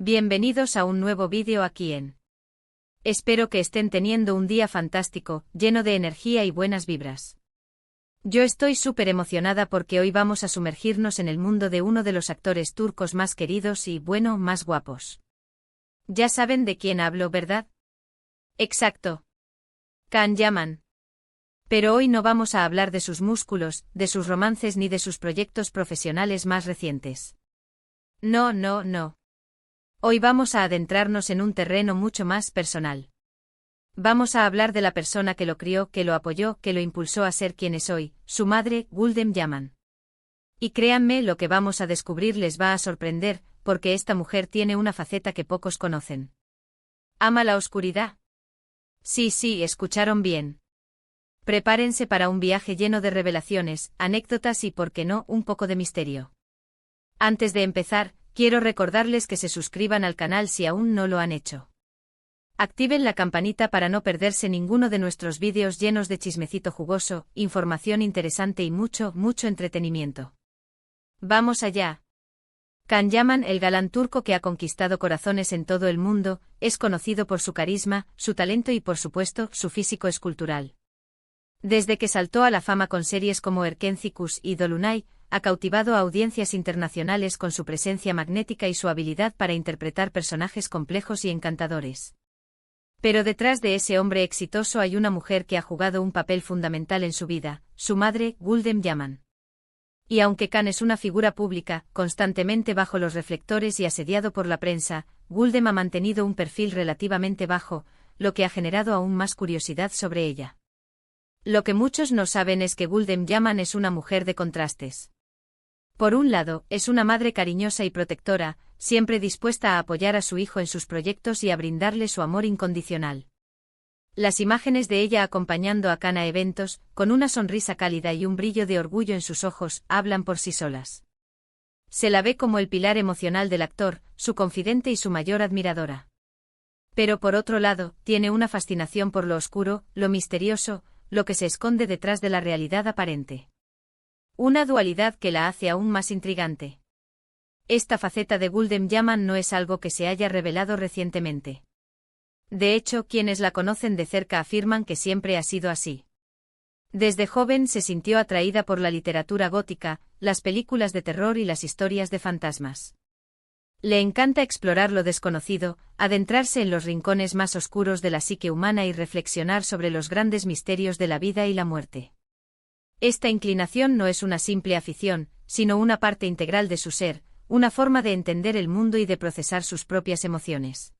Bienvenidos a un nuevo vídeo aquí en. Espero que estén teniendo un día fantástico, lleno de energía y buenas vibras. Yo estoy súper emocionada porque hoy vamos a sumergirnos en el mundo de uno de los actores turcos más queridos y, bueno, más guapos. Ya saben de quién hablo, ¿verdad? Exacto. Can Yaman. Pero hoy no vamos a hablar de sus músculos, de sus romances ni de sus proyectos profesionales más recientes. No. Hoy vamos a adentrarnos en un terreno mucho más personal. Vamos a hablar de la persona que lo crió, que lo apoyó, que lo impulsó a ser quien es hoy, su madre, Güldem Yaman. Y créanme, lo que vamos a descubrir les va a sorprender, porque esta mujer tiene una faceta que pocos conocen. ¿Ama la oscuridad? Sí, escucharon bien. Prepárense para un viaje lleno de revelaciones, anécdotas y, por qué no, un poco de misterio. Antes de empezar, quiero recordarles que se suscriban al canal si aún no lo han hecho. Activen la campanita para no perderse ninguno de nuestros vídeos llenos de chismecito jugoso, información interesante y mucho entretenimiento. ¡Vamos allá! Can Yaman, el galán turco que ha conquistado corazones en todo el mundo, es conocido por su carisma, su talento y, por supuesto, su físico escultural. Desde que saltó a la fama con series como Erkencikus y Dolunay, ha cautivado a audiencias internacionales con su presencia magnética y su habilidad para interpretar personajes complejos y encantadores. Pero detrás de ese hombre exitoso hay una mujer que ha jugado un papel fundamental en su vida, su madre, Güldem Yaman. Y aunque Can es una figura pública, constantemente bajo los reflectores y asediado por la prensa, Güldem ha mantenido un perfil relativamente bajo, lo que ha generado aún más curiosidad sobre ella. Lo que muchos no saben es que Güldem Yaman es una mujer de contrastes. Por un lado, es una madre cariñosa y protectora, siempre dispuesta a apoyar a su hijo en sus proyectos y a brindarle su amor incondicional. Las imágenes de ella acompañando a Can a eventos, con una sonrisa cálida y un brillo de orgullo en sus ojos, hablan por sí solas. Se la ve como el pilar emocional del actor, su confidente y su mayor admiradora. Pero por otro lado, tiene una fascinación por lo oscuro, lo misterioso, lo que se esconde detrás de la realidad aparente. Una dualidad que la hace aún más intrigante. Esta faceta de Güldem Yaman no es algo que se haya revelado recientemente. De hecho, quienes la conocen de cerca afirman que siempre ha sido así. Desde joven se sintió atraída por la literatura gótica, las películas de terror y las historias de fantasmas. Le encanta explorar lo desconocido, adentrarse en los rincones más oscuros de la psique humana y reflexionar sobre los grandes misterios de la vida y la muerte. Esta inclinación no es una simple afición, sino una parte integral de su ser, una forma de entender el mundo y de procesar sus propias emociones.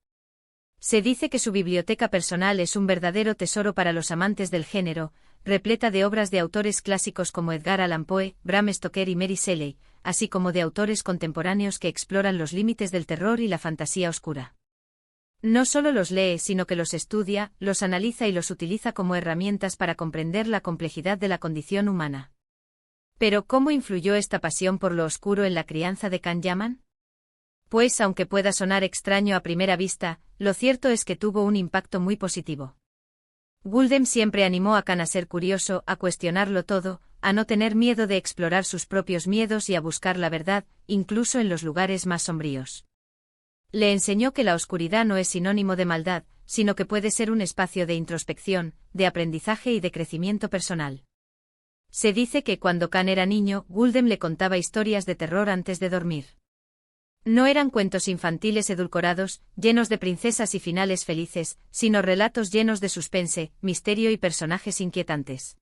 Se dice que su biblioteca personal es un verdadero tesoro para los amantes del género, repleta de obras de autores clásicos como Edgar Allan Poe, Bram Stoker y Mary Shelley, así como de autores contemporáneos que exploran los límites del terror y la fantasía oscura. No solo los lee, sino que los estudia, los analiza y los utiliza como herramientas para comprender la complejidad de la condición humana. Pero ¿cómo influyó esta pasión por lo oscuro en la crianza de Can Yaman? Pues aunque pueda sonar extraño a primera vista, lo cierto es que tuvo un impacto muy positivo. Güldem siempre animó a Can a ser curioso, a cuestionarlo todo, a no tener miedo de explorar sus propios miedos y a buscar la verdad, incluso en los lugares más sombríos. Le enseñó que la oscuridad no es sinónimo de maldad, sino que puede ser un espacio de introspección, de aprendizaje y de crecimiento personal. Se dice que cuando Can era niño, Güldem le contaba historias de terror antes de dormir. No eran cuentos infantiles edulcorados, llenos de princesas y finales felices, sino relatos llenos de suspense, misterio y personajes inquietantes.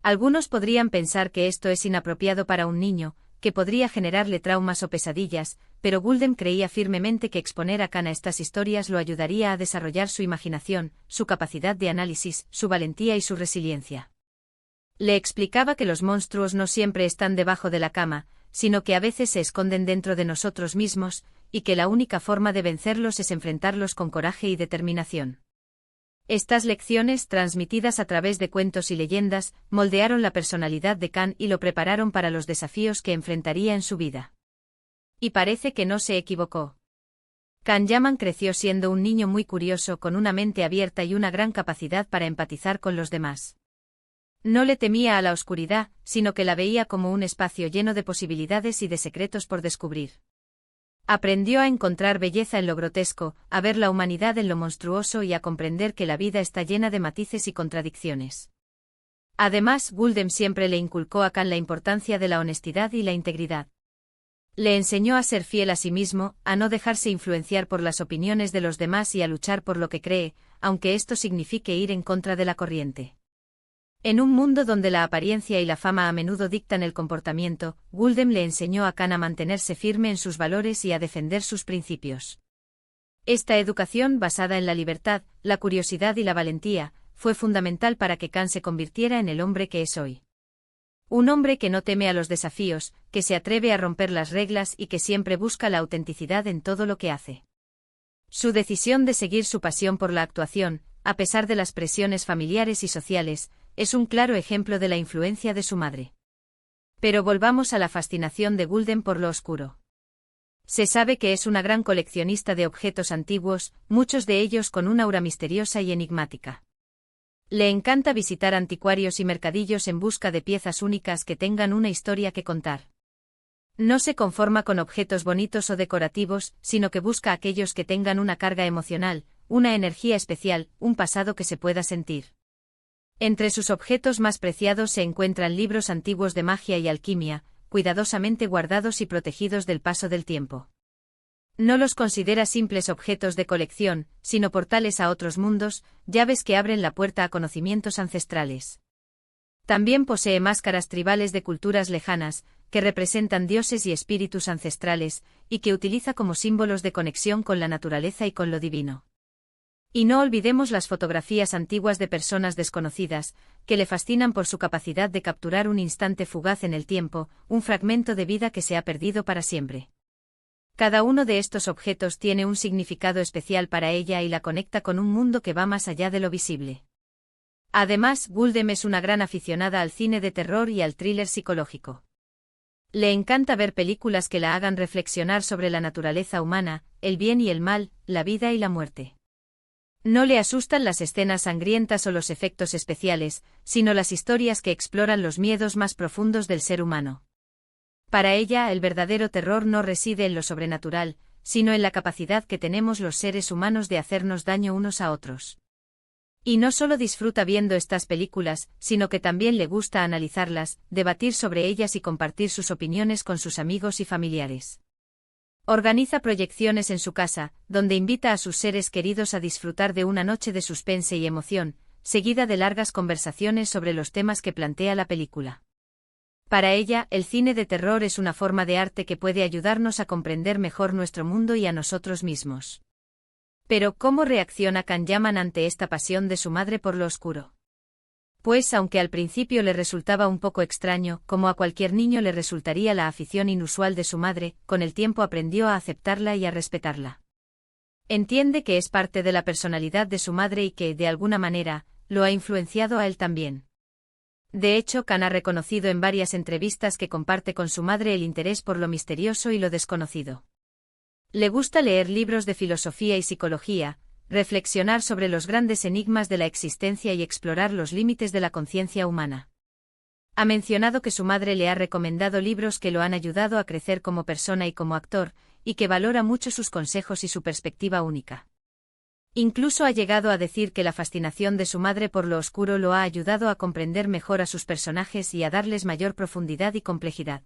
Algunos podrían pensar que esto es inapropiado para un niño, que podría generarle traumas o pesadillas, pero Güldem creía firmemente que exponer a Can a estas historias lo ayudaría a desarrollar su imaginación, su capacidad de análisis, su valentía y su resiliencia. Le explicaba que los monstruos no siempre están debajo de la cama, sino que a veces se esconden dentro de nosotros mismos, y que la única forma de vencerlos es enfrentarlos con coraje y determinación. Estas lecciones, transmitidas a través de cuentos y leyendas, moldearon la personalidad de Can y lo prepararon para los desafíos que enfrentaría en su vida. Y parece que no se equivocó. Can Yaman creció siendo un niño muy curioso con una mente abierta y una gran capacidad para empatizar con los demás. No le temía a la oscuridad, sino que la veía como un espacio lleno de posibilidades y de secretos por descubrir. Aprendió a encontrar belleza en lo grotesco, a ver la humanidad en lo monstruoso y a comprender que la vida está llena de matices y contradicciones. Además, Guldem siempre le inculcó a Khan la importancia de la honestidad y la integridad. Le enseñó a ser fiel a sí mismo, a no dejarse influenciar por las opiniones de los demás y a luchar por lo que cree, aunque esto signifique ir en contra de la corriente. En un mundo donde la apariencia y la fama a menudo dictan el comportamiento, Guldem le enseñó a Khan a mantenerse firme en sus valores y a defender sus principios. Esta educación, basada en la libertad, la curiosidad y la valentía, fue fundamental para que Khan se convirtiera en el hombre que es hoy. Un hombre que no teme a los desafíos, que se atreve a romper las reglas y que siempre busca la autenticidad en todo lo que hace. Su decisión de seguir su pasión por la actuación, a pesar de las presiones familiares y sociales, es un claro ejemplo de la influencia de su madre. Pero volvamos a la fascinación de Guldem por lo oscuro. Se sabe que es una gran coleccionista de objetos antiguos, muchos de ellos con una aura misteriosa y enigmática. Le encanta visitar anticuarios y mercadillos en busca de piezas únicas que tengan una historia que contar. No se conforma con objetos bonitos o decorativos, sino que busca aquellos que tengan una carga emocional, una energía especial, un pasado que se pueda sentir. Entre sus objetos más preciados se encuentran libros antiguos de magia y alquimia, cuidadosamente guardados y protegidos del paso del tiempo. No los considera simples objetos de colección, sino portales a otros mundos, llaves que abren la puerta a conocimientos ancestrales. También posee máscaras tribales de culturas lejanas, que representan dioses y espíritus ancestrales, y que utiliza como símbolos de conexión con la naturaleza y con lo divino. Y no olvidemos las fotografías antiguas de personas desconocidas, que le fascinan por su capacidad de capturar un instante fugaz en el tiempo, un fragmento de vida que se ha perdido para siempre. Cada uno de estos objetos tiene un significado especial para ella y la conecta con un mundo que va más allá de lo visible. Además, Guldem es una gran aficionada al cine de terror y al thriller psicológico. Le encanta ver películas que la hagan reflexionar sobre la naturaleza humana, el bien y el mal, la vida y la muerte. No le asustan las escenas sangrientas o los efectos especiales, sino las historias que exploran los miedos más profundos del ser humano. Para ella, el verdadero terror no reside en lo sobrenatural, sino en la capacidad que tenemos los seres humanos de hacernos daño unos a otros. Y no solo disfruta viendo estas películas, sino que también le gusta analizarlas, debatir sobre ellas y compartir sus opiniones con sus amigos y familiares. Organiza proyecciones en su casa, donde invita a sus seres queridos a disfrutar de una noche de suspense y emoción, seguida de largas conversaciones sobre los temas que plantea la película. Para ella, el cine de terror es una forma de arte que puede ayudarnos a comprender mejor nuestro mundo y a nosotros mismos. Pero, ¿cómo reacciona Khan Yaman ante esta pasión de su madre por lo oscuro? Pues, aunque al principio le resultaba un poco extraño, como a cualquier niño le resultaría la afición inusual de su madre, con el tiempo aprendió a aceptarla y a respetarla. Entiende que es parte de la personalidad de su madre y que, de alguna manera, lo ha influenciado a él también. De hecho, Khan ha reconocido en varias entrevistas que comparte con su madre el interés por lo misterioso y lo desconocido. Le gusta leer libros de filosofía y psicología, reflexionar sobre los grandes enigmas de la existencia y explorar los límites de la conciencia humana. Ha mencionado que su madre le ha recomendado libros que lo han ayudado a crecer como persona y como actor, y que valora mucho sus consejos y su perspectiva única. Incluso ha llegado a decir que la fascinación de su madre por lo oscuro lo ha ayudado a comprender mejor a sus personajes y a darles mayor profundidad y complejidad.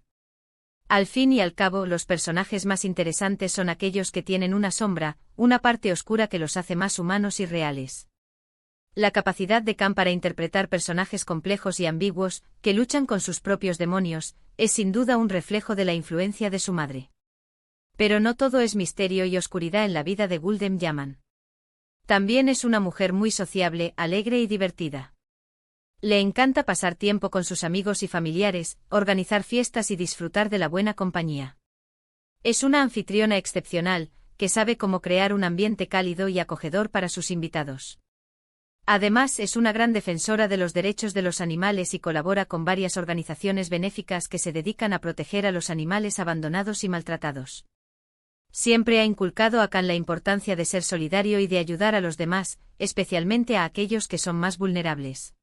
Al fin y al cabo, los personajes más interesantes son aquellos que tienen una sombra, una parte oscura que los hace más humanos y reales. La capacidad de Khan para interpretar personajes complejos y ambiguos, que luchan con sus propios demonios, es sin duda un reflejo de la influencia de su madre. Pero no todo es misterio y oscuridad en la vida de Guldem Yaman. También es una mujer muy sociable, alegre y divertida. Le encanta pasar tiempo con sus amigos y familiares, organizar fiestas y disfrutar de la buena compañía. Es una anfitriona excepcional, que sabe cómo crear un ambiente cálido y acogedor para sus invitados. Además, es una gran defensora de los derechos de los animales y colabora con varias organizaciones benéficas que se dedican a proteger a los animales abandonados y maltratados. Siempre ha inculcado a Khan la importancia de ser solidario y de ayudar a los demás, especialmente a aquellos que son más vulnerables.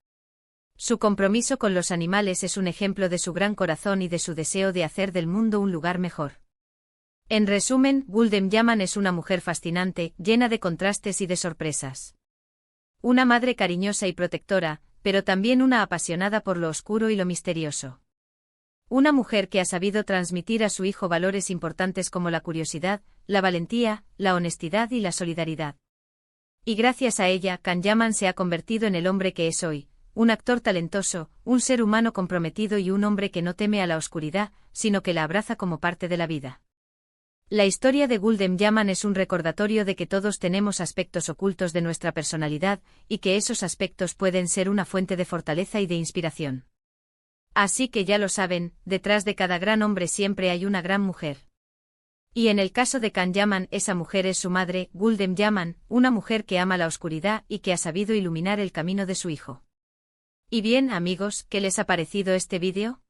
Su compromiso con los animales es un ejemplo de su gran corazón y de su deseo de hacer del mundo un lugar mejor. En resumen, Gulden Yaman es una mujer fascinante, llena de contrastes y de sorpresas. Una madre cariñosa y protectora, pero también una apasionada por lo oscuro y lo misterioso. Una mujer que ha sabido transmitir a su hijo valores importantes como la curiosidad, la valentía, la honestidad y la solidaridad. Y gracias a ella, Can Yaman se ha convertido en el hombre que es hoy, un actor talentoso, un ser humano comprometido y un hombre que no teme a la oscuridad, sino que la abraza como parte de la vida. La historia de Gulden Yaman es un recordatorio de que todos tenemos aspectos ocultos de nuestra personalidad, y que esos aspectos pueden ser una fuente de fortaleza y de inspiración. Así que ya lo saben, detrás de cada gran hombre siempre hay una gran mujer. Y en el caso de Can Yaman, esa mujer es su madre, Gulden Yaman, una mujer que ama la oscuridad y que ha sabido iluminar el camino de su hijo. Y bien, amigos, ¿qué les ha parecido este vídeo?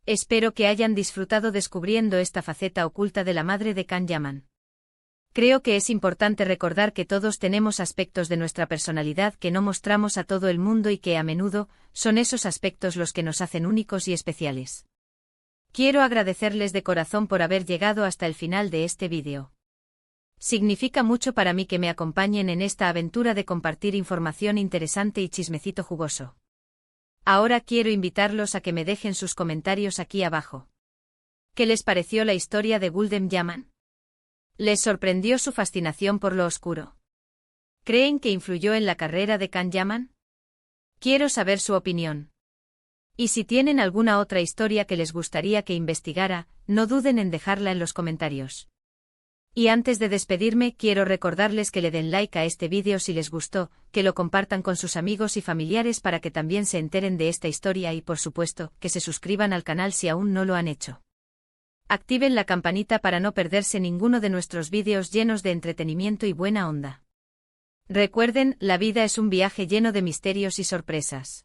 Espero que hayan disfrutado descubriendo esta faceta oculta de la madre de Can Yaman. Creo que es importante recordar que todos tenemos aspectos de nuestra personalidad que no mostramos a todo el mundo y que a menudo son esos aspectos los que nos hacen únicos y especiales. Quiero agradecerles de corazón por haber llegado hasta el final de este vídeo. Significa mucho para mí que me acompañen en esta aventura de compartir información interesante y chismecito jugoso. Ahora quiero invitarlos a que me dejen sus comentarios aquí abajo. ¿Qué les pareció la historia de Gulden Yaman? ¿Les sorprendió su fascinación por lo oscuro? ¿Creen que influyó en la carrera de Can Yaman? Quiero saber su opinión. Y si tienen alguna otra historia que les gustaría que investigara, no duden en dejarla en los comentarios. Y antes de despedirme, quiero recordarles que le den like a este vídeo si les gustó, que lo compartan con sus amigos y familiares para que también se enteren de esta historia y, por supuesto, que se suscriban al canal si aún no lo han hecho. Activen la campanita para no perderse ninguno de nuestros vídeos llenos de entretenimiento y buena onda. Recuerden, la vida es un viaje lleno de misterios y sorpresas.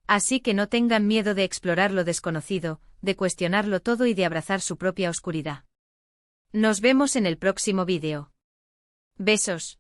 Así que no tengan miedo de explorar lo desconocido, de cuestionarlo todo y de abrazar su propia oscuridad. Nos vemos en el próximo vídeo. Besos.